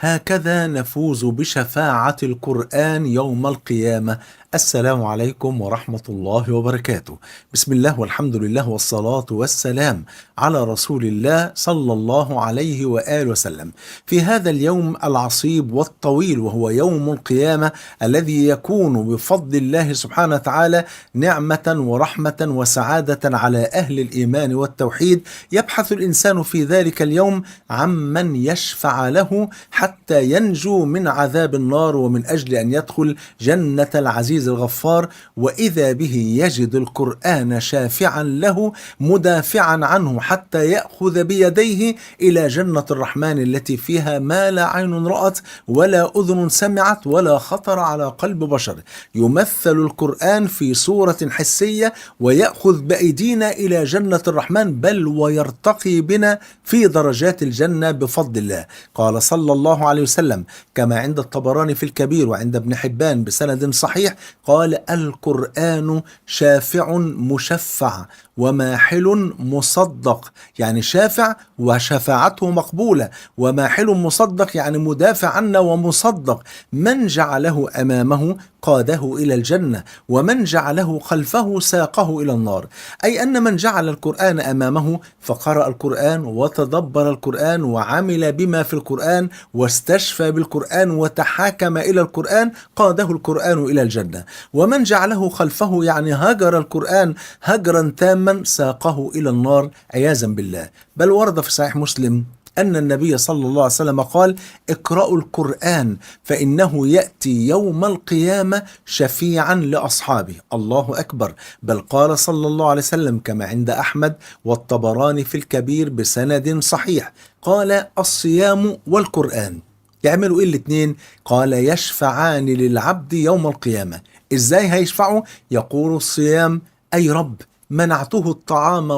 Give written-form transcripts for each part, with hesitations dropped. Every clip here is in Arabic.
هكذا نفوز بشفاعة القرآن يوم القيامة. السلام عليكم ورحمة الله وبركاته. بسم الله والحمد لله والصلاة والسلام على رسول الله صلى الله عليه وآله وسلم. في هذا اليوم العصيب والطويل وهو يوم القيامة الذي يكون بفضل الله سبحانه وتعالى نعمة ورحمة وسعادة على أهل الإيمان والتوحيد، يبحث الإنسان في ذلك اليوم عمن يشفع له حتى ينجو من عذاب النار ومن أجل أن يدخل جنة العزيز الغفار، وإذا به يجد القرآن شافعا له مدافعا عنه حتى يأخذ بيديه إلى جنة الرحمن التي فيها ما لا عين رأت ولا أذن سمعت ولا خطر على قلب بشر. يمثل القرآن في صورة حسية ويأخذ بأيدينا إلى جنة الرحمن، بل ويرتقي بنا في درجات الجنة بفضل الله. قال صلى الله عليه وسلم كما عند الطبراني في الكبير وعند ابن حبان بسند صحيح، قال: القرآن شافع مشفع وماحل مصدق، يعني شافع وشفاعته مقبولة، وماحل مصدق يعني مدافع عنا ومصدق. من جعله أمامه قاده إلى الجنة، ومن جعله خلفه ساقه إلى النار. أي أن من جعل القرآن أمامه فقرأ القرآن وتدبر القرآن وعمل بما في القرآن واستشفى بالقرآن وتحاكم إلى القرآن، قاده القرآن إلى الجنة. ومن جعله خلفه يعني هجر القرآن هجرا تاما ساقه إلى النار عياذا بالله. بل ورد في صحيح مسلم أن النبي صلى الله عليه وسلم قال: اقرأوا القرآن فإنه يأتي يوم القيامة شفيعا لأصحابه. الله أكبر. بل قال صلى الله عليه وسلم كما عند أحمد والطبراني في الكبير بسند صحيح، قال: الصيام والقرآن يعملوا إيه الاتنين؟ قال: يشفعان للعبد يوم القيامة. إزاي هيشفعوا؟ يقول الصيام: أي رب، منعته الطعام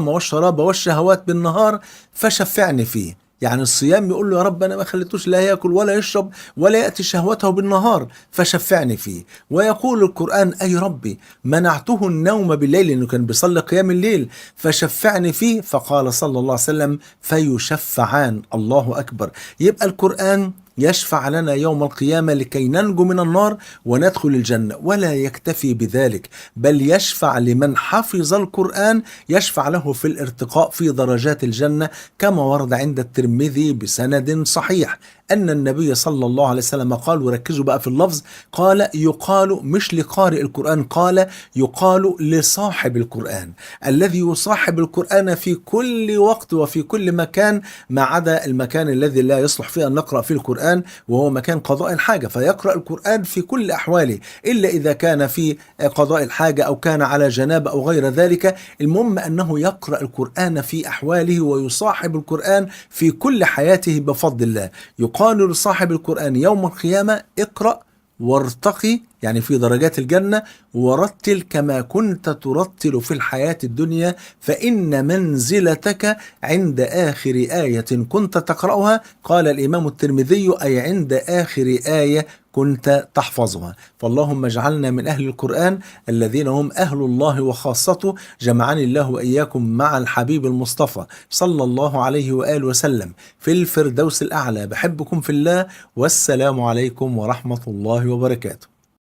والشراب والشهوات بالنهار فشفعني فيه. يعني الصيام يقول له: يا رب أنا ما خليتوش لا يأكل ولا يشرب ولا يأتي شهوته بالنهار فشفعني فيه. ويقول القرآن: أي ربي، منعته النوم بالليل لأنه كان بيصلي قيام الليل فشفعني فيه. فقال صلى الله عليه وسلم: فيشفعان. الله أكبر. يبقى القرآن يشفع لنا يوم القيامة لكي ننجو من النار وندخل الجنة. ولا يكتفي بذلك، بل يشفع لمن حفظ القرآن، يشفع له في الارتقاء في درجات الجنة، كما ورد عند الترمذي بسند صحيح أن النبي صلى الله عليه وسلم قال، وركزوا بقى في اللفظ، قال: يقال مش لقارئ القرآن، قال: يقال لصاحب القرآن الذي يصاحب القرآن في كل وقت وفي كل مكان، ما عدا المكان الذي لا يصلح فيه أن نقرأ فيه القرآن وهو مكان قضاء الحاجة، فيقرأ القرآن في كل أحواله إلا إذا كان في قضاء الحاجة أو كان على جنابة أو غير ذلك. المهم أنه يقرأ القرآن في أحواله ويصاحب القرآن في كل حياته بفضل الله. يقال لصاحب القرآن يوم القيامة: اقرأ وارتقي، يعني في درجات الجنة، ورتل كما كنت ترتل في الحياة الدنيا، فإن منزلتك عند آخر آية كنت تقرأها. قال الإمام الترمذي: أي عند آخر آية كنت تحفظها. فاللهم اجعلنا من أهل القرآن الذين هم أهل الله وخاصته. جمعني الله وإياكم مع الحبيب المصطفى صلى الله عليه وآله وسلم في الفردوس الأعلى. بحبكم في الله، والسلام عليكم ورحمة الله وبركاته.